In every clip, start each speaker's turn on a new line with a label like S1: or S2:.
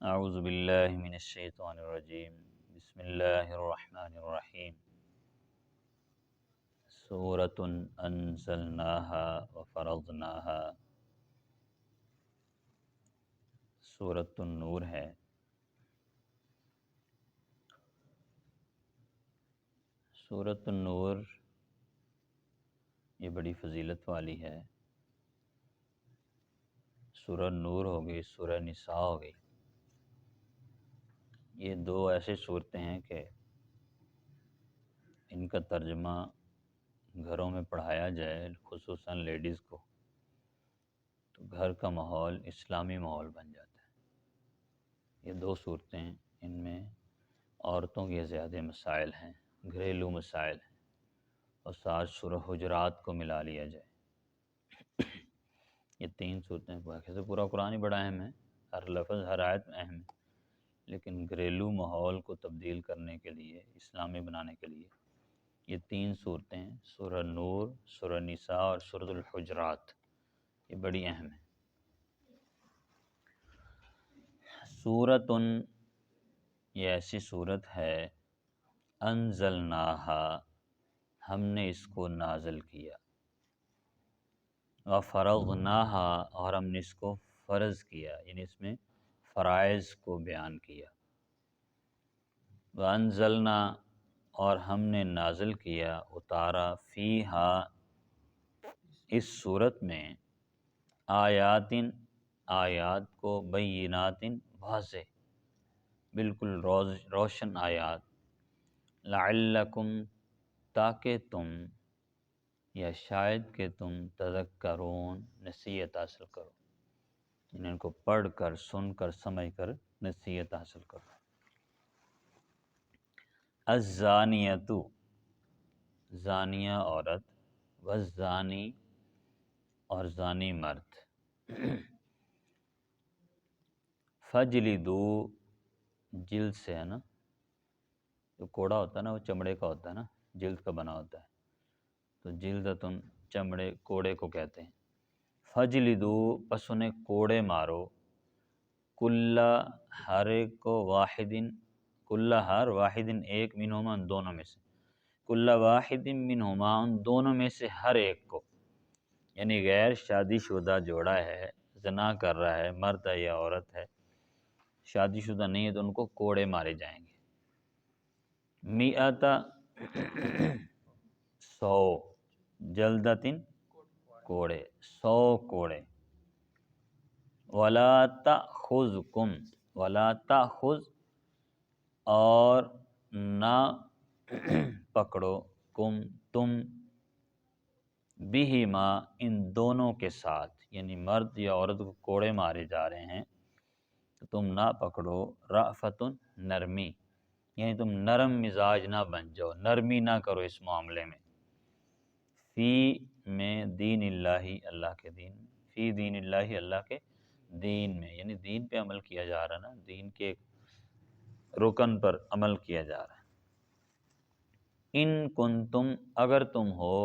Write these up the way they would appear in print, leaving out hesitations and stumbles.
S1: اعوذ باللہ من الشیطان الرجیم بسم اللہ الرحمن الرحیم سورۃ انزلناها وفرضناها سورۃ النور ہے۔ سورۃ النور یہ بڑی فضیلت والی ہے۔ سورہ نور ہو گئی، سورہ نساء ہو گئی، یہ دو ایسے صورتیں ہیں کہ ان کا ترجمہ گھروں میں پڑھایا جائے، خصوصاً لیڈیز کو، تو گھر کا ماحول اسلامی ماحول بن جاتا ہے۔ یہ دو صورتیں ان میں عورتوں کے زیادہ مسائل ہیں، گھریلو مسائل ہیں، اور ساتھ سورہ حجرات کو ملا لیا جائے، یہ تین صورتیں ویسے پورا قرآن ہی بڑا اہم ہے، ہر لفظ ہر آیت میں اہم ہے، لیکن گھریلو ماحول کو تبدیل کرنے کے لیے، اسلامی بنانے کے لیے یہ تین صورتیں، سورہ نور، سورہ نساء اور سورۃ الحجرات، یہ بڑی اہم ہیں۔ سورۃ، یہ ایسی صورت ہے، انزلناہا، ہم نے اس کو نازل کیا، وفرضناہا، اور ہم نے اس کو فرض کیا، یعنی اس میں فرائض کو بیان کیا، وانزلنا، اور ہم نے نازل کیا، اتارا، فیہا، اس صورت میں، آیاتن، آیات کو، بینات، واضح، بالکل روشن آیات، لعلکم، تاکہ تم، یا شاید کہ تم، تذکرون، نصیحت حاصل کرو، ان کو پڑھ کر، سن کر، سمجھ کر نصیحت حاصل کرو۔ الزانیۃ، زانیہ عورت، والزانی، اور زانی مرد، فجلدو، جلد سے ہے نا، جو کوڑا ہوتا ہے نا وہ چمڑے کا ہوتا ہے نا، جلد کا بنا ہوتا ہے، تو جلدتن، چمڑے، کوڑے کو کہتے ہیں۔ فجلدو، پس انہیں کوڑے مارو، کل، ہر ایک کو، واحدن، کل، ہر، واحدن، ایک، منہما، ان دونوں میں سے، کل واحد منہما، ان دونوں میں سے ہر ایک کو، یعنی غیر شادی شدہ جوڑا ہے، زنا کر رہا ہے، مرد ہے یا عورت ہے، شادی شدہ نہیں ہے تو ان کو کوڑے مارے جائیں گے۔ میعۃ، 100، جلدتن، کوڑے، 100 کوڑے۔ ولا تأخذکم، ولا تأخذ، اور نہ پکڑو، کم، تم، بہما، ان دونوں کے ساتھ، یعنی مرد یا عورت کو کوڑے مارے جا رہے ہیں تو تم نہ پکڑو، رأفتن، نرمی، یعنی تم نرم مزاج نہ بن جاؤ، نرمی نہ کرو اس معاملے میں، فی، میں، دین اللہ، اللہ کے دین میں، فی دین اللہ، اللہ کے دین میں، یعنی دین پہ عمل کیا جا رہا نا، دین کے رکن پر عمل کیا جا رہا ہے۔ ان کنتم، اگر تم ہو،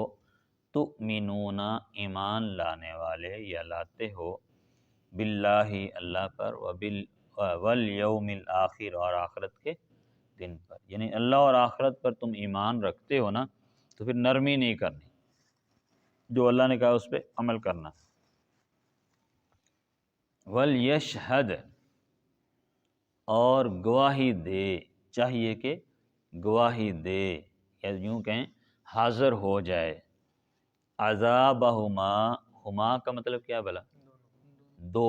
S1: تؤمنون، ایمان لانے والے یا لاتے ہو، باللہ، اللہ پر، والیوم الآخر، اور آخرت کے دن پر، یعنی اللہ اور آخرت پر تم ایمان رکھتے ہو نا، تو پھر نرمی نہیں کرنی، جو اللہ نے کہا اس پہ عمل کرنا۔ ولیشہد، اور گواہی دے، چاہیے کہ گواہی دے، یا یوں کہیں حاضر ہو جائے، عذابہما، ہما کا مطلب کیا بلا، دو،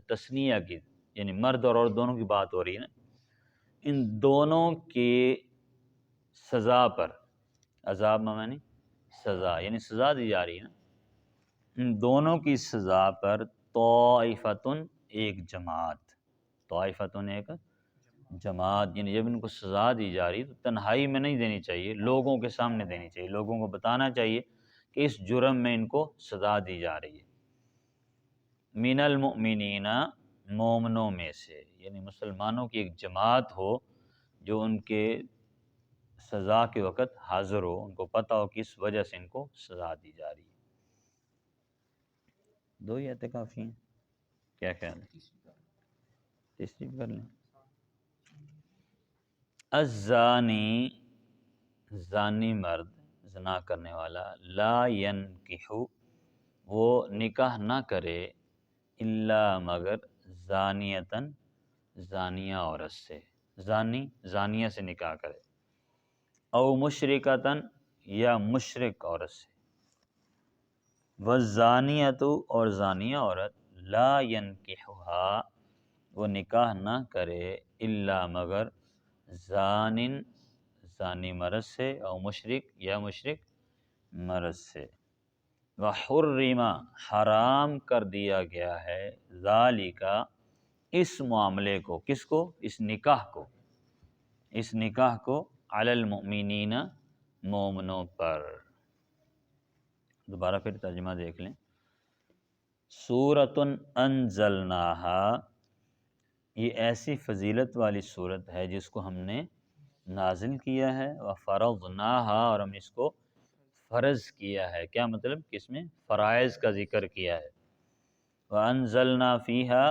S1: تثنیہ کی، یعنی مرد اور عورت دونوں کی بات ہو رہی ہے نا، ان دونوں کی سزا پر، عذاب معنی سزا، یعنی سزا دی جا رہی ہے نا، ان دونوں کی سزا پر، طائفتن، ایک جماعت، طائفتن، ایک جماعت، یعنی جب ان کو سزا دی جا رہی تو تنہائی میں نہیں دینی چاہیے، لوگوں کے سامنے دینی چاہیے، لوگوں کو بتانا چاہیے کہ اس جرم میں ان کو سزا دی جا رہی ہے۔ من المؤمنین، مومنوں میں سے، یعنی مسلمانوں کی ایک جماعت ہو جو ان کے سزا کے وقت حاضر ہو، ان کو پتہ ہو کہ اس وجہ سے ان کو سزا دی جا رہی ہے۔ دو ہی آیتیں کافی ہیں، کیا خیال ہے؟ تیسری کر لیں. الزانی زانی مرد زنا کرنے والا لا ینکحو وہ نکاح نہ کرے الا مگر زانیتن زانیہ عورت سے، زانی زانیہ سے نکاح کرے، او مشرکتن یا مشرک عورت سے، والزانیۃ اور زانیہ عورت لا ینکحھا وہ نکاح نہ کرے الا مگر زانن زانی مرد سے، او مشرک یا مشرک مرد سے. وحرم حرام کر دیا گیا ہے ذالک اس معاملے کو، کس کو؟ اس نکاح کو، اس نکاح کو علی المؤمنین مومنوں پر. دوبارہ پھر ترجمہ دیکھ لیں. سورۃ انزلناہا یہ ایسی فضیلت والی صورت ہے جس کو ہم نے نازل کیا ہے، وفرضناہا اور ہم اس کو فرض کیا ہے. کیا مطلب؟ کہ اس میں فرائض کا ذکر کیا ہے. وانزلنا فیہا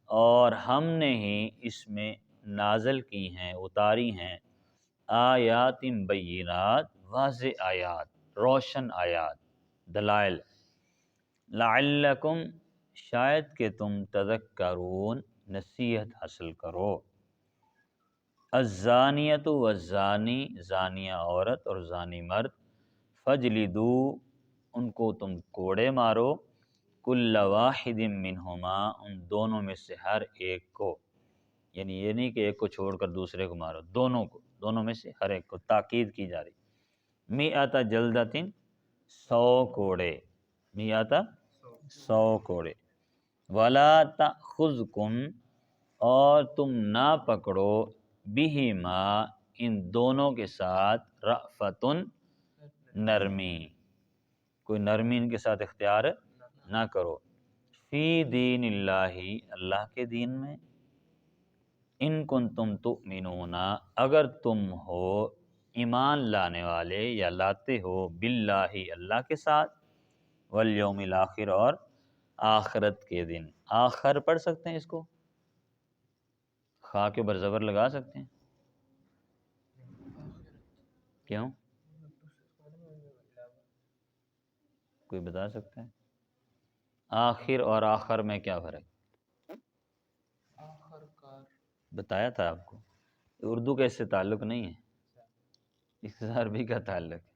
S1: اور ہم نے ہی اس میں نازل کی ہیں، اتاری ہیں، آیات بینات واضح آیات، روشن آیات، دلائل، لعلکم شاید کہ تم تذکرون نصیحت حاصل کرو. الزانیۃ والزانی زانیہ عورت اور زانی مرد، فجلدو ان کو تم کوڑے مارو، کل واحد منہما ان دونوں میں سے ہر ایک کو، یعنی یہ نہیں کہ ایک کو چھوڑ کر دوسرے کو مارو، دونوں کو، دونوں میں سے ہر ایک کو، تاکید کی جا رہی. میۃ جلدتن 100 کوڑے، میۃ 100 کوڑے. ولا تأخذکم اور تم نہ پکڑو بہما ان دونوں کے ساتھ رأفتن نرمی، کوئی نرمی ان کے ساتھ اختیار نہ کرو، فی دین اللہ اللہ کے دین میں، ان کنتم تؤمنون اگر تم ہو ایمان لانے والے یا لاتے ہو، باللہ اللہ کے ساتھ، والیوم الآخر اور آخرت کے دن. آخر پڑھ سکتے ہیں اس کو؟ خا کے اوپر زبر لگا سکتے ہیں؟ کیوں؟ کوئی بتا سکتا ہے؟ آخر اور آخر میں کیا فرق؟ بتایا تھا آپ کو، اردو کا اس سے تعلق نہیں ہے، اس سے عربی کا تعلق ہے.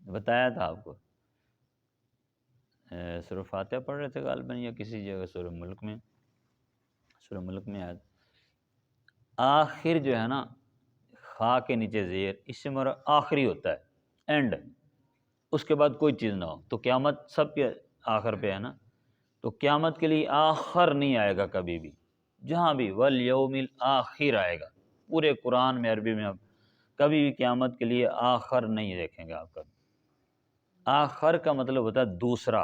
S1: بتایا تھا آپ کو. سورہ فاتحہ پڑھ رہے تھے غالباً یا کسی جگہ سورہ ملک میں آیا. آخر جو ہے نا خا کے نیچے زیر، اس سے مراد آخری ہوتا ہے، اینڈ، اس کے بعد کوئی چیز نہ ہو. تو قیامت سب کے آخر پہ ہے نا، تو قیامت کے لیے آخر نہیں آئے گا کبھی بھی، جہاں بھی والیوم الآخر آئے گا. پورے قرآن میں عربی میں اب کبھی بھی قیامت کے لیے آخر نہیں دیکھیں گے آپ. کبھی آخر کا مطلب ہوتا ہے دوسرا.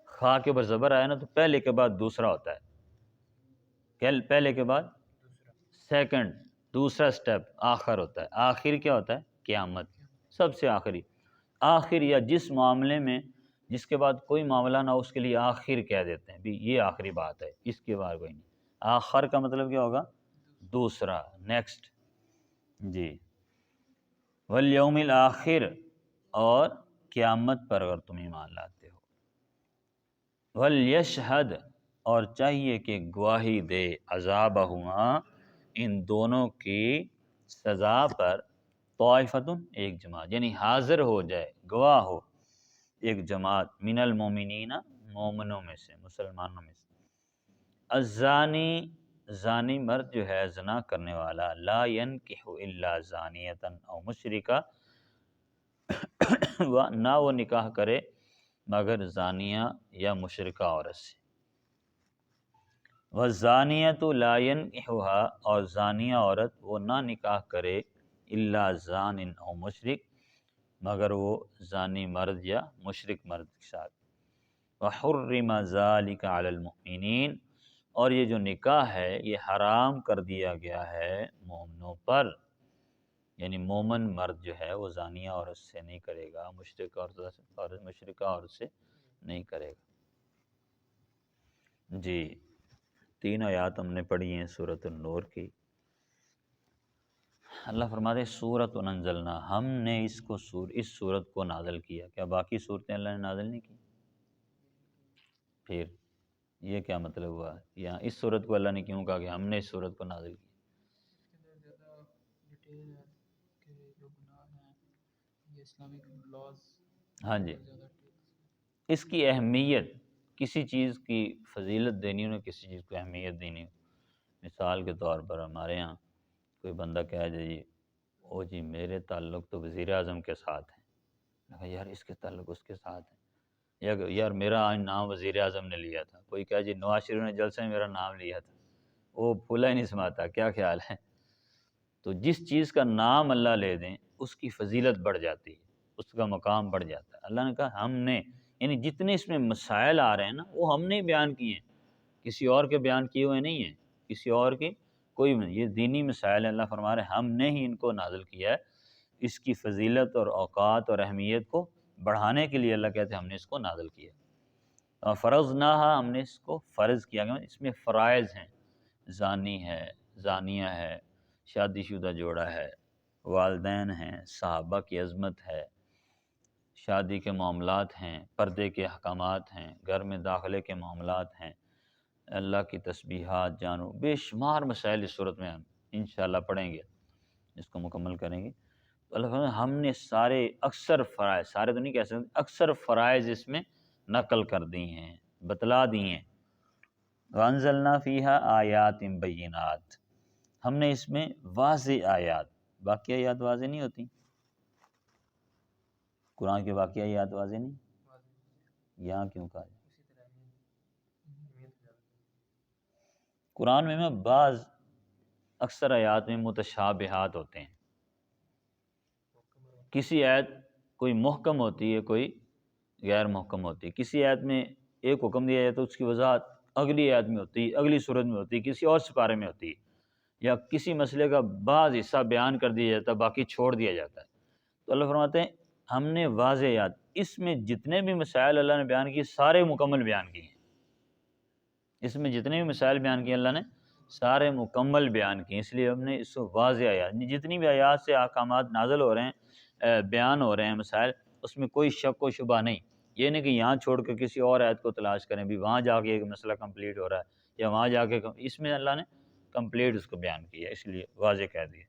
S1: خا کے اوپر زبر آیا نا تو پہلے کے بعد دوسرا ہوتا ہے، پہلے کے بعد سیکنڈ، دوسرا سٹیپ آخر ہوتا ہے. آخر کیا ہوتا ہے؟ قیامت، سب سے آخری. آخر یا جس معاملے میں جس کے بعد کوئی معاملہ نہ ہو اس کے لیے آخر کہہ دیتے ہیں بھی یہ آخری بات ہے، اس کے بعد کوئی نہیں. آخر کا مطلب کیا ہوگا؟ دوسرا، نیکسٹ. جی. والیوم الآخر اور قیامت پر اگر تم ایمان لاتے ہو. ولیشہد اور چاہیے کہ گواہی دے، عذابہما ان دونوں کی سزا پر، طائفتن ایک جماعت، یعنی حاضر ہو جائے، گواہ ہو ایک جماعت، من المومنین مومنوں میں سے، مسلمانوں میں سے. الزانی زانی مرد جو ہے زنا کرنے والا، لا ینکح الا زانیتا او مشرکہ نہ وہ نکاح کرے مگر زانیہ یا مشرکہ عورت سے. والزانیۃ لا ینکحھا اور زانیہ عورت وہ نہ نکاح کرے الا زان او مشرک مگر وہ زانی مرد یا مشرک مرد کے ساتھ. وحرم ذلک علی المؤمنین اور یہ جو نکاح ہے یہ حرام کر دیا گیا ہے مومنوں پر، یعنی مومن مرد جو ہے وہ زانیہ عورت سے نہیں کرے گا، مشرکہ عورت سے نہیں کرے گا. جی. 3 آیات ہم نے پڑھی ہیں سورۃ النور کی۔ اللہ فرماتے ہیں سورۃ انزلنا، ہم نے اس سورت کو نازل کیا۔ کیا باقی صورتیں اللہ نے نازل نہیں کی؟ پھر یہ کیا مطلب ہوا؟ یہاں اس صورت کو اللہ نے کیوں کہا کہ ہم نے اس صورت کو نازل کیا؟ ہاں جی، اس کی اہمیت، کسی چیز کی فضیلت دینی ہو، کسی چیز کو اہمیت دینی ہو۔ مثال کے طور پر ہمارے ہاں کوئی بندہ کہہ دے جی او جی میرے تعلق تو وزیر اعظم کے ساتھ ہیں، میں کہا یار اس کے تعلق اس کے ساتھ ہیں، یا یار میرا آج نام وزیر اعظم نے لیا تھا، کوئی کہہ جی نواز شریف نے جلسے میں میرا نام لیا تھا، وہ پھولا ہی نہیں سماتا، کیا خیال ہے؟ تو جس چیز کا نام اللہ لے دیں اس کی فضیلت بڑھ جاتی ہے، اس کا مقام بڑھ جاتا ہے۔ اللہ نے کہا ہم نے، یعنی جتنے اس میں مسائل آ رہے ہیں نا وہ ہم نے بیان کیے ہیں، کسی اور کے بیان کیے ہوئے نہیں ہیں، کسی اور کی کوئی نہیں، یہ دینی مسائل ہیں، اللہ فرما رہے ہیں ہم نے ہی ان کو نازل کیا ہے۔ اس کی فضیلت اور اوقات اور اہمیت کو بڑھانے کے لیے اللہ کہتے ہیں ہم نے اس کو نازل کیا۔ فرضناہا، ہم نے اس کو فرض کیا، اس میں فرائض ہیں، زانی ہے، زانیہ ہے، شادی شدہ جوڑا ہے، والدین ہیں، صحابہ کی عظمت ہے، شادی کے معاملات ہیں، پردے کے احکامات ہیں، گھر میں داخلے کے معاملات ہیں، اللہ کی تسبیحات، جانو بے شمار مسائل اس صورت میں ہم انشاءاللہ پڑھیں گے، اس کو مکمل کریں گے۔ تو اللہ فرماتا ہے ہم نے سارے اکثر فرائض، سارے تو نہیں کہہ سکتے، اکثر فرائض اس میں نقل کر دی ہیں، بتلا دی ہیں۔ وَأَنزَلْنَا فِيهَا آیَاتٍ بَيِّنَاتٍ، ہم نے اس میں واضح آیات، باقی آیات واضح نہیں ہوتی، قرآن کے باقی آیات واضح نہیں، یہاں کیوں کہا؟ قرآن میں بعض اکثر آیات میں متشابہات ہوتے ہیں، کسی آیت کوئی محکم ہوتی ہے، کوئی غیر محکم ہوتی ہے، کسی آیت میں ایک حکم دیا جاتا ہے اس کی وضاحت اگلی آیت میں ہوتی ہے، اگلی صورت میں ہوتی ہے، کسی اور سپارے میں ہوتی ہے، یا کسی مسئلے کا بعض حصہ بیان کر دیا جاتا ہے باقی چھوڑ دیا جاتا ہے۔ تو اللہ فرماتے ہیں ہم نے واضح آیات، اس میں جتنے بھی مسائل اللہ نے بیان کیے سارے مکمل بیان کیے ہیں، اس میں جتنے بھی مسائل بیان کیے اللہ نے سارے مکمل بیان کیے، اس لیے ہم نے اس کو واضح آیات، جتنی بھی آیات سے احکامات نازل ہو رہے ہیں، بیان ہو رہے ہیں مسائل، اس میں کوئی شک و شبہ نہیں، یہ نہیں کہ یہاں چھوڑ کر کسی اور آیت کو تلاش کریں بھی وہاں جا کے ایک مسئلہ کمپلیٹ ہو رہا ہے یا وہاں جا کے اس میں اللہ نے کمپلیٹ اس کو بیان کیا، اس لیے واضح کہہ دیا۔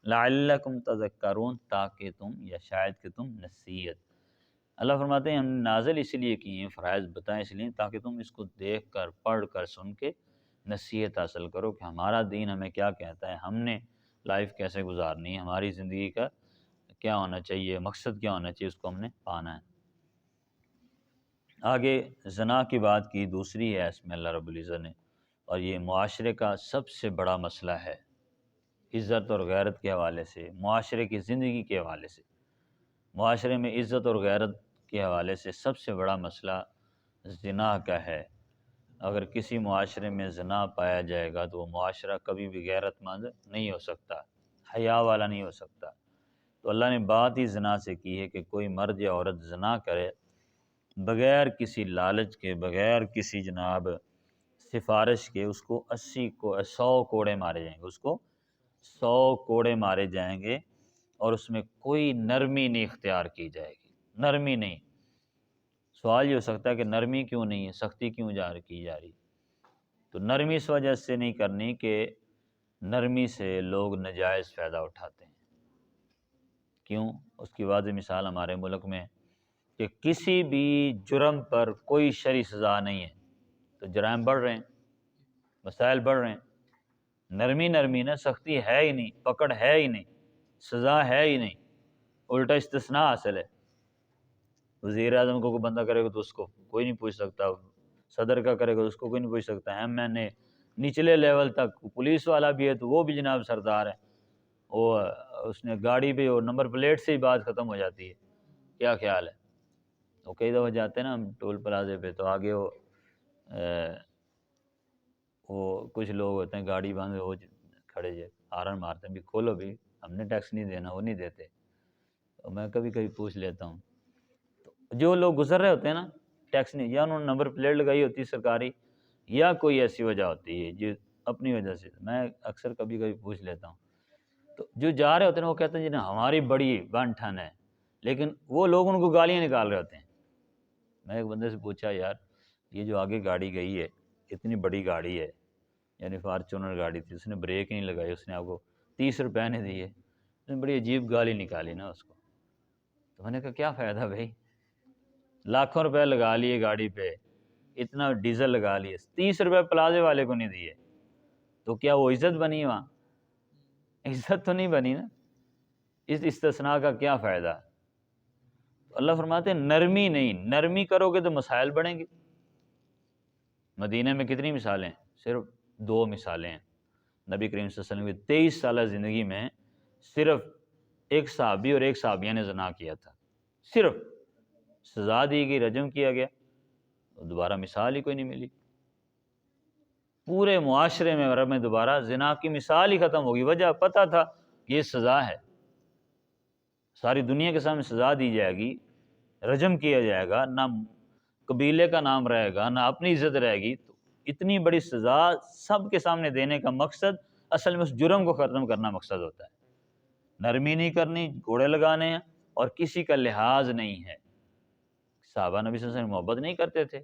S1: لعلکم تذکرون، تاکہ تم، یا شاید کہ تم نصیحت، اللہ فرماتے ہیں ہم نازل اس لیے کیے ہیں، فرائض بتائیں اس لیے تاکہ تم اس کو دیکھ کر، پڑھ کر، سن کے نصیحت حاصل کرو کہ ہمارا دین ہمیں کیا کہتا ہے، ہم نے لائف کیسے گزارنی ہے، ہماری زندگی کا کیا ہونا چاہیے، مقصد کیا ہونا چاہیے، اس کو ہم نے پانا ہے۔ آگے زنا کی بات کی، دوسری ہے اس میں اللہ رب العزت نے، اور یہ معاشرے کا سب سے بڑا مسئلہ ہے، عزت اور غیرت کے حوالے سے، معاشرے کی زندگی کے حوالے سے، معاشرے میں عزت اور غیرت کے حوالے سے سب سے بڑا مسئلہ زنا کا ہے۔ اگر کسی معاشرے میں زنا پایا جائے گا تو وہ معاشرہ کبھی بھی غیرت مند نہیں ہو سکتا، حیا والا نہیں ہو سکتا۔ تو اللہ نے بات ہی زنا سے کی ہے کہ کوئی مرد یا عورت زنا کرے بغیر کسی لالچ کے، بغیر کسی جناب سفارش کے، اس کو 100 کوڑے مارے جائیں گے، اس کو 100 کوڑے مارے جائیں گے، اور اس میں کوئی نرمی نہیں اختیار کی جائے گی، نرمی نہیں۔ سوال یہ ہو سکتا ہے کہ نرمی کیوں نہیں ہے، سختی کیوں کی جا رہی؟ تو نرمی اس وجہ سے نہیں کرنی کہ نرمی سے لوگ نجائز فائدہ اٹھاتے ہیں۔ کیوں؟ اس کی واضح مثال ہمارے ملک میں کہ کسی بھی جرم پر کوئی شرعی سزا نہیں ہے، تو جرائم بڑھ رہے ہیں، مسائل بڑھ رہے ہیں، نرمی نہ، سختی ہے ہی نہیں، پکڑ ہے ہی نہیں، سزا ہے ہی نہیں، الٹا استثناء حاصل ہے۔ وزیر اعظم کو کوئی بندہ کرے گا تو اس کو کوئی نہیں پوچھ سکتا، صدر کا کرے گا تو اس کو کوئی نہیں پوچھ سکتا، MNA نچلے لیول تک، پولیس والا بھی ہے تو وہ بھی جناب سردار ہے، وہ اس نے گاڑی پہ اور نمبر پلیٹ سے ہی بات ختم ہو جاتی ہے۔ کیا خیال ہے؟ وہ کئی دفعہ جاتے ہیں نا ہم ٹول پلازے پہ، تو آگے وہ کچھ لوگ ہوتے ہیں گاڑی بند، وہ کھڑے جائے ہارن مارتے ہیں بھی کھولو بھی، ہم نے ٹیکس نہیں دینا، وہ نہیں دیتے، تو میں کبھی کبھی پوچھ لیتا ہوں، تو جو لوگ گزر رہے ہوتے ہیں نا ٹیکس نہیں، یا انہوں نے نمبر پلیٹ لگائی ہوتی ہے سرکاری، یا کوئی ایسی وجہ ہوتی ہے جو اپنی وجہ سے، میں اکثر کبھی کبھی پوچھ لیتا ہوں، تو جو جا رہے ہوتے ہیں وہ کہتے ہیں جی نا ہماری بڑی 1 ٹن ہے، لیکن وہ لوگ ان کو گالیاں نکال رہے ہوتے ہیں۔ میں ایک بندے سے پوچھا یار یہ جو آگے گاڑی گئی ہے اتنی بڑی گاڑی ہے، یعنی فارچونر گاڑی تھی، اس نے بریک نہیں لگائی، اس نے آپ کو 30 روپے نے دیے، اس نے بڑی عجیب گالی نکالی نا اس کو۔ تو میں نے کہا کیا فائدہ بھائی، لاکھوں روپے لگا لیے گاڑی پہ، اتنا ڈیزل لگا لیے، 30 روپے پلازے والے کو نہیں دیے، تو کیا وہ عزت بنی؟ وہاں عزت تو نہیں بنی نا، اس استثناء کا کیا فائدہ؟ اللہ فرماتے ہیں نرمی نہیں، نرمی کرو گے تو مسائل بڑھیں گے۔ مدینہ میں کتنی مثالیں ہیں؟ صرف 2 مثالیں ہیں۔ نبی کریم صلی اللہ علیہ وسلم کی 23 سالہ زندگی میں صرف ایک صحابی اور ایک صحابیہ نے زنا کیا تھا، صرف سزا دی گئی، رجم کیا گیا، دوبارہ مثال ہی کوئی نہیں ملی۔ پورے معاشرے میں عرب میں دوبارہ زنا کی مثال ہی ختم ہوگی، وجہ پتہ تھا کہ یہ سزا ہے، ساری دنیا کے سامنے سزا دی جائے گی، رجم کیا جائے گا، نہ قبیلے کا نام رہے گا، نہ اپنی عزت رہے گی۔ تو اتنی بڑی سزا سب کے سامنے دینے کا مقصد اصل میں اس جرم کو ختم کرنا مقصد ہوتا ہے، نرمی نہیں کرنی، گھوڑے لگانے ہیں، اور کسی کا لحاظ نہیں ہے۔ صحابہ نبی صلی اللہ علیہ وسلم محبت نہیں کرتے تھے،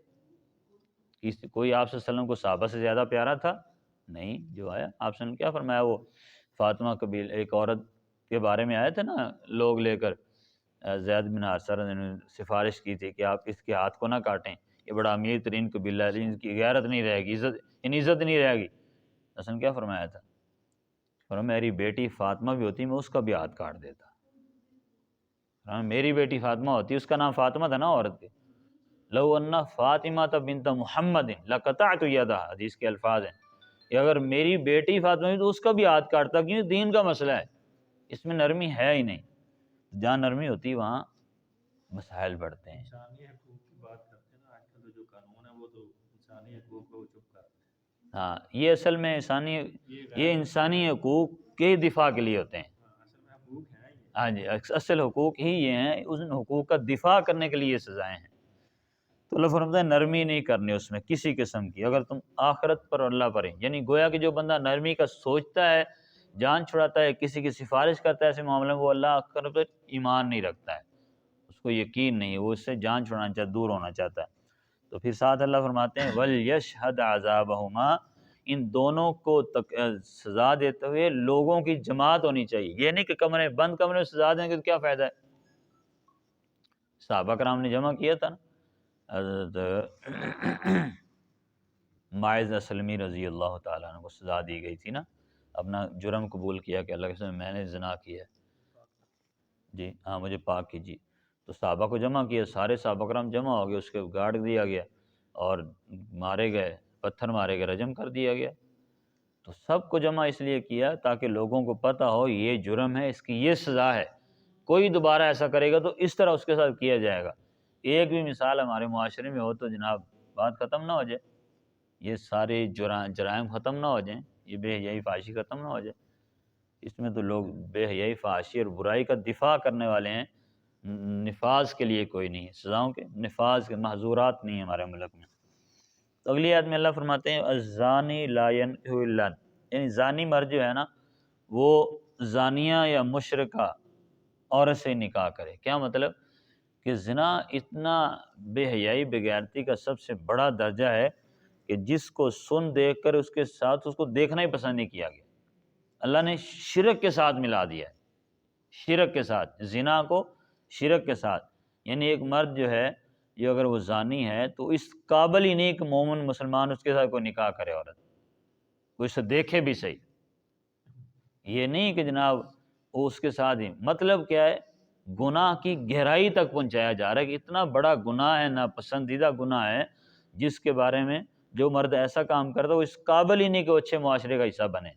S1: کوئی آپ صلی اللہ علیہ وسلم کو صحابہ سے زیادہ پیارا تھا؟ نہیں۔ جو آیا آپ صلی اللہ علیہ وسلم کیا فرمایا، وہ فاطمہ قبیل ایک عورت کے بارے میں آئے تھے نا لوگ لے کر، زید بن حارثہ نے سفارش کی تھی کہ آپ اس کے ہاتھ کو نہ کاٹیں، یہ بڑا امیر ترین قبیلہ ہے، ان کی غیرت نہیں رہے گی، عزت نہیں رہے گی۔ حسن کیا فرمایا تھا؟ فرمایا میری بیٹی فاطمہ بھی ہوتی میں اس کا بھی ہاتھ کاٹ دیتا۔ میری بیٹی فاطمہ ہوتی، اس کا نام فاطمہ تھا نا عورت کے، لو ان فاطمہ بنت محمد لقطعت یدها، حدیث کے الفاظ ہیں کہ اگر میری بیٹی فاطمہ ہوئی تو اس کا بھی ہاتھ کاٹتا، کیوں؟ دین کا مسئلہ ہے، اس میں نرمی ہے ہی نہیں۔ جہاں نرمی ہوتی وہاں مسائل بڑھتے ہیں۔
S2: انسانی حقوق کی بات کرتے ہیں نا، آج کل جو قانون ہے وہ تو انسانی حقوق کو چپ کرتے ہیں۔
S1: ہاں یہ اصل میں یہ انسانی حقوق کے دفاع کے لیے ہوتے ہیں۔
S2: اصل میں حقوق ہیں یہ۔
S1: ہاں جی، اصل حقوق ہی یہ ہیں، ان حقوق کا دفاع کرنے کے لیے یہ سزائیں ہیں۔ تو اللہ فرماتا ہے نرمی نہیں کرنی اس میں کسی قسم کی، اگر تم آخرت پر اللہ پر ہیں، یعنی گویا کہ جو بندہ نرمی کا سوچتا ہے، جان چھڑاتا ہے، کسی کی سفارش کرتا ہے ایسے معاملے میں، وہ اللہ آخرت پر ایمان نہیں رکھتا ہے، اس کو یقین نہیں، وہ اس سے جان چھڑانا چاہتا، دور ہونا چاہتا ہے۔ تو پھر ساتھ اللہ فرماتے ہیں وَلْيَشْهَدْ عَذَابَهُمَا، ان دونوں کو سزا دیتے ہوئے لوگوں کی جماعت ہونی چاہیے، یہ نہیں کہ بند کمرے میں سزا دیں گے تو کیا فائدہ ہے؟ صحابہ کرام نے جمع کیا تھا نا، حضرت معاذ اسلمی رضی اللہ تعالیٰ عنہ کو سزا دی گئی تھی نا، اپنا جرم قبول کیا کہ اللہ کے سامنے میں نے زنا کیا جی، ہاں مجھے پاک کیجیے۔ تو صحابہ کو جمع کیا، سارے صحابہ کرام جمع ہو گئے، اس کے گاڑ دیا گیا اور مارے گئے، پتھر مارے گئے، رجم کر دیا گیا۔ تو سب کو جمع اس لیے کیا تاکہ لوگوں کو پتہ ہو یہ جرم ہے، اس کی یہ سزا ہے، کوئی دوبارہ ایسا کرے گا تو اس طرح اس کے ساتھ کیا جائے گا۔ ایک بھی مثال ہمارے معاشرے میں ہو تو جناب بات ختم نہ ہو جائے، یہ سارے جرائم ختم نہ ہو جائیں، یہ بے حیائی فحاشی ختم نہ ہو جائے۔ اس میں تو لوگ بے حیائی فحاشی اور برائی کا دفاع کرنے والے ہیں، نفاذ کے لیے کوئی نہیں، سزاؤں کے نفاذ کے محظورات نہیں ہیں ہمارے ملک میں۔ تو اگلی آیت میں اللہ فرماتے ہیں الزانی لا ینکح الا، یعنی زانی مرد جو ہے نا وہ زانیہ یا مشرکہ عورت سے نکاح کرے۔ کیا مطلب؟ کہ زنا اتنا بے حیائی بغیرتی کا سب سے بڑا درجہ ہے کہ جس کو سن دیکھ کر اس کے ساتھ اس کو دیکھنا ہی پسند نہیں کیا گیا، اللہ نے شرک کے ساتھ ملا دیا ہے، شرک کے ساتھ، زنا کو شرک کے ساتھ، یعنی ایک مرد جو ہے یہ اگر وہ زانی ہے تو اس قابل ہی نہیں کہ مومن مسلمان اس کے ساتھ کوئی نکاح کرے، عورت کوئی اسے دیکھے بھی صحیح، یہ نہیں کہ جناب وہ اس کے ساتھ ہی، مطلب کیا ہے گناہ کی گہرائی تک پہنچایا جا رہا ہے کہ اتنا بڑا گناہ ہے، ناپسندیدہ گناہ ہے جس کے بارے میں جو مرد ایسا کام کرتا ہے وہ اس قابل ہی نہیں کہ وہ اچھے معاشرے کا حصہ بنے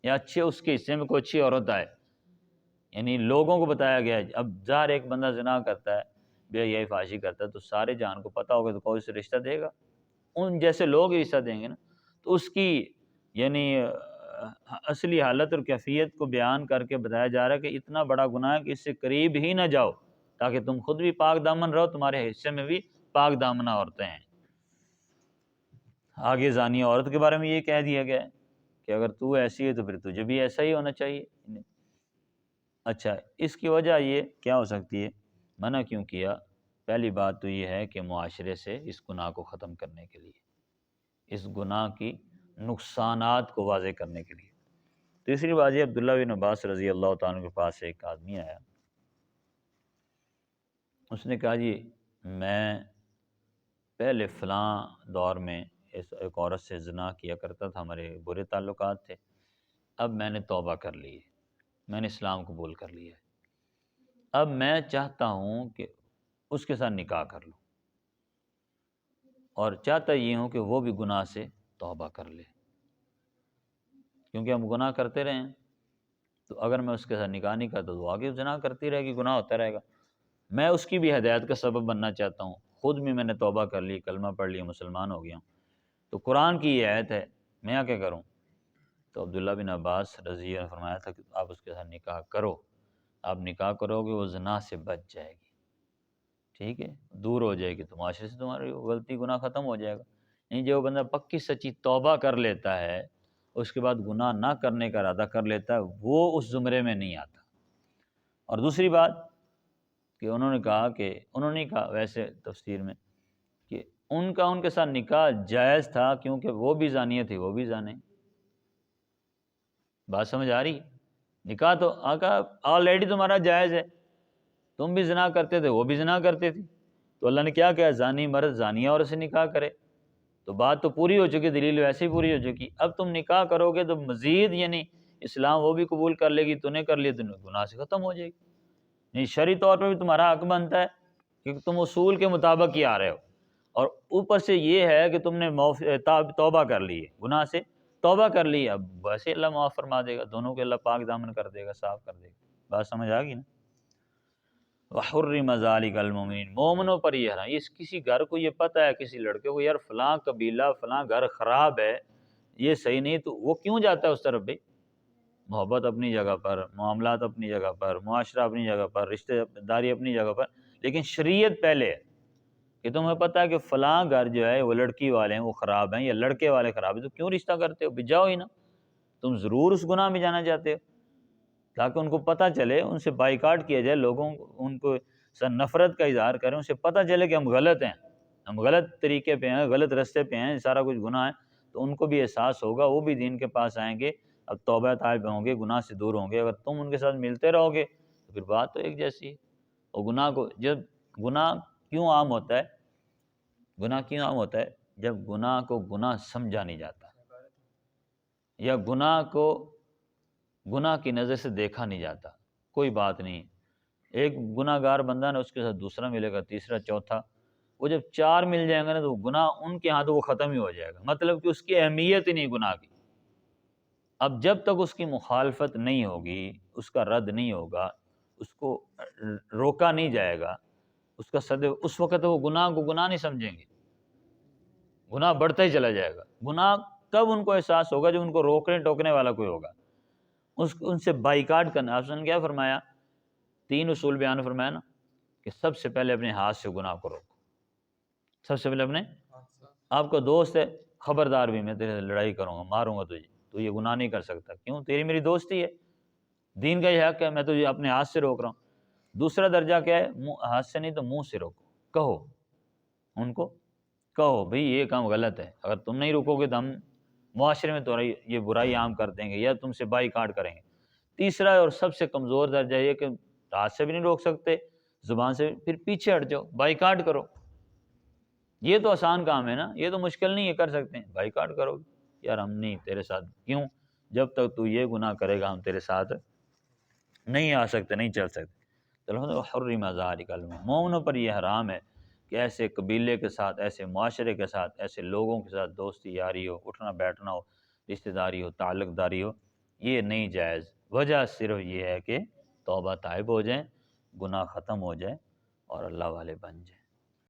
S1: یا اچھے اس کے حصے میں کوئی اچھی عورت آئے، یعنی لوگوں کو بتایا گیا ہے۔ اب ظاہر ایک بندہ زنا کرتا ہے، بے حیائی فحاشی کرتا ہے تو سارے جان کو پتہ ہوگا تو کوئی اسے رشتہ دے گا، ان جیسے لوگ ہی رشتہ دیں گے نا، تو اس کی یعنی اصلی حالت اور کیفیت کو بیان کر کے بتایا جا رہا ہے کہ اتنا بڑا گناہ ہے کہ اس سے قریب ہی نہ جاؤ تاکہ تم خود بھی پاک دامن رہو، تمہارے حصے میں بھی پاک دامنہ عورتیں ہیں۔ آگے زانیہ عورت کے بارے میں یہ کہہ دیا گیا ہے کہ اگر تو ایسی ہے تو پھر تجھے بھی ایسا ہی ہونا چاہیے۔ اچھا، اس کی وجہ یہ کیا ہو سکتی ہے، منع کیوں کیا؟ پہلی بات تو یہ ہے کہ معاشرے سے اس گناہ کو ختم کرنے کے لیے، اس گناہ کی نقصانات کو واضح کرنے کے لیے۔ تیسری بات یہ، عبداللہ بن عباس رضی اللہ تعالیٰ عنہ کے پاس ایک آدمی آیا، اس نے کہا جی میں پہلے فلاں دور میں ایک عورت سے زنا کیا کرتا تھا، ہمارے برے تعلقات تھے، اب میں نے توبہ کر لی ہے، میں نے اسلام قبول کر لیا ہے، اب میں چاہتا ہوں کہ اس کے ساتھ نکاح کر لوں، اور چاہتا یہ ہوں کہ وہ بھی گناہ سے توبہ کر لے، کیونکہ ہم گناہ کرتے رہے ہیں، تو اگر میں اس کے ساتھ نکاح نہیں کرتا تو وہ آگے زنا کرتی رہے گی، گناہ ہوتا رہے گا۔ میں اس کی بھی ہدایت کا سبب بننا چاہتا ہوں، خود بھی میں نے توبہ کر لی، کلمہ پڑھ لیا، مسلمان ہو گیا ہوں، تو قرآن کی یہ آیت ہے، میں کیا کروں؟ تو عبداللہ بن عباس رضی اللہ عنہ نے فرمایا تھا کہ آپ اس کے ساتھ نکاح کرو، آپ نکاح کرو گے وہ زنا سے بچ جائے گی، ٹھیک ہے، دور ہو جائے گی، تو معاشرے سے تمہاری غلطی گناہ ختم ہو جائے گا۔ یعنی جو بندہ پکی سچی توبہ کر لیتا ہے، اس کے بعد گناہ نہ کرنے کا ارادہ کر لیتا ہے، وہ اس زمرے میں نہیں آتا۔ اور دوسری بات کہ انہوں نے کہا کہ انہوں نے کہا ویسے تفسیر میں کہ ان کے ساتھ نکاح جائز تھا، کیونکہ وہ بھی زانیہ تھی، وہ بھی زانے۔ بات سمجھ آ رہی؟ نکاح تو آقا آلریڈی تمہارا جائز ہے، تم بھی زنا کرتے تھے، وہ بھی زنا کرتے تھے، تو اللہ نے کیا کہا؟ زانی مرد زانیہ عورت سے نکاح کرے، تو بات تو پوری ہو چکی، دلیل ویسے ہی پوری ہو چکی۔ اب تم نکاح کرو گے تو مزید یعنی اسلام وہ بھی قبول کر لے گی، تو نے کر لیا تو گناہ سے ختم ہو جائے گی، یعنی شرعی طور پہ بھی تمہارا حق بنتا ہے کیونکہ تم اصول کے مطابق ہی آ رہے ہو، اور اوپر سے یہ ہے کہ تم نے توبہ کر لی ہے، گناہ سے توبہ کر لی ہے، اب ویسے اللہ معاف فرما دے گا، دونوں کے اللہ پاک دامن کر دے گا، صاف کر دے گا۔ بات سمجھ آ گئی نا؟ وَحُرِّمَ ذَلِكَ الْمُؤْمِنِينَ، مومنوں پر یہ حرام۔ اس کسی گھر کو یہ پتہ ہے، کسی لڑکے کو، یار فلاں قبیلہ فلاں گھر خراب ہے، یہ صحیح نہیں، تو وہ کیوں جاتا ہے اس طرف؟ بھائی محبت اپنی جگہ پر، معاملات اپنی جگہ پر، معاشرہ اپنی جگہ پر، رشتہ داری اپنی جگہ پر، لیکن شریعت پہلے ہے کہ تمہیں پتہ ہے کہ فلاں گھر جو ہے وہ لڑکی والے ہیں وہ خراب ہیں، یا لڑکے والے خراب ہیں، تو کیوں رشتہ کرتے ہو؟ جاؤ ہی نا، تم ضرور اس گناہ میں جانا چاہتے ہو، تاکہ ان کو پتہ چلے، ان سے بائیکاٹ کیا جائے، لوگوں ان کو نفرت کا اظہار کریں، ان سے پتہ چلے کہ ہم غلط ہیں، ہم غلط طریقے پہ ہیں، غلط راستے پہ ہیں، سارا کچھ گناہ ہے، تو ان کو بھی احساس ہوگا، وہ بھی دین کے پاس آئیں گے، اب توبہ طائب ہوں گے، گناہ سے دور ہوں گے۔ اگر تم ان کے ساتھ ملتے رہو گے تو پھر بات تو ایک جیسی ہے۔ اور گناہ کو جب گناہ کیوں عام ہوتا ہے، گناہ کیوں عام ہوتا ہے؟ جب گناہ کو گناہ سمجھا نہیں جاتا، یا گناہ کو گناہ کی نظر سے دیکھا نہیں جاتا، کوئی بات نہیں، ایک گناہ گار بندہ نا، اس کے ساتھ دوسرا ملے گا، تیسرا، چوتھا، وہ جب 4 مل جائیں گے نا تو گناہ ان کے ہاں تو وہ ختم ہی ہو جائے گا، مطلب کہ اس کی اہمیت ہی نہیں گناہ کی۔ اب جب تک اس کی مخالفت نہیں ہوگی، اس کا رد نہیں ہوگا، اس کو روکا نہیں جائے گا، اس کا صد، اس وقت وہ گناہ کو گناہ نہیں سمجھیں گے، گناہ بڑھتا ہی چلا جائے گا۔ گناہ کب ان کو احساس ہوگا؟ جب ان کو روکنے ٹوکنے والا کوئی ہوگا، ان سے بائیکاٹ کرنا۔ آپ نے کیا فرمایا؟ 3 اصول بیان فرمایا نا، کہ سب سے پہلے اپنے ہاتھ سے گناہ کو روکو، سب سے پہلے اپنے، آپ کا دوست ہے، خبردار بھی میں تیرے سے لڑائی کروں گا، ماروں گا تجھے، تو یہ گناہ نہیں کر سکتا، کیوں؟ تیری میری دوستی ہے، دین کا یہ حق ہے، میں تجھے اپنے ہاتھ سے روک رہا ہوں۔ دوسرا درجہ کیا ہے؟ ہاتھ سے نہیں تو منہ سے روکو، کہو ان کو، کہو بھئی یہ کام غلط ہے، اگر تم نہیں روکو گے تو ہم معاشرے میں تو یہ برائی عام کر دیں گے، یا تم سے بائیکاٹ کریں گے۔ تیسرا اور سب سے کمزور درجہ یہ کہ ہاتھ سے بھی نہیں روک سکتے، زبان سے، پھر پیچھے ہٹ جاؤ، بائیکاٹ کرو۔ یہ تو آسان کام ہے نا، یہ تو مشکل نہیں ہے، کر سکتے ہیں، بائیکاٹ کرو، یار ہم نہیں تیرے ساتھ، کیوں؟ جب تک تو یہ گناہ کرے گا ہم تیرے ساتھ نہیں آ سکتے، نہیں چل سکتے۔ تو حرم ذلک المؤمن، مومنوں پر یہ حرام ہے کہ ایسے قبیلے کے ساتھ، ایسے معاشرے کے ساتھ، ایسے لوگوں کے ساتھ دوستی یاری ہو، اٹھنا بیٹھنا ہو، رشتہ داری ہو، تعلق داری ہو، یہ نہیں جائز۔ وجہ صرف یہ ہے کہ توبہ طائب ہو جائیں، گناہ ختم ہو جائے اور اللہ والے بن جائیں۔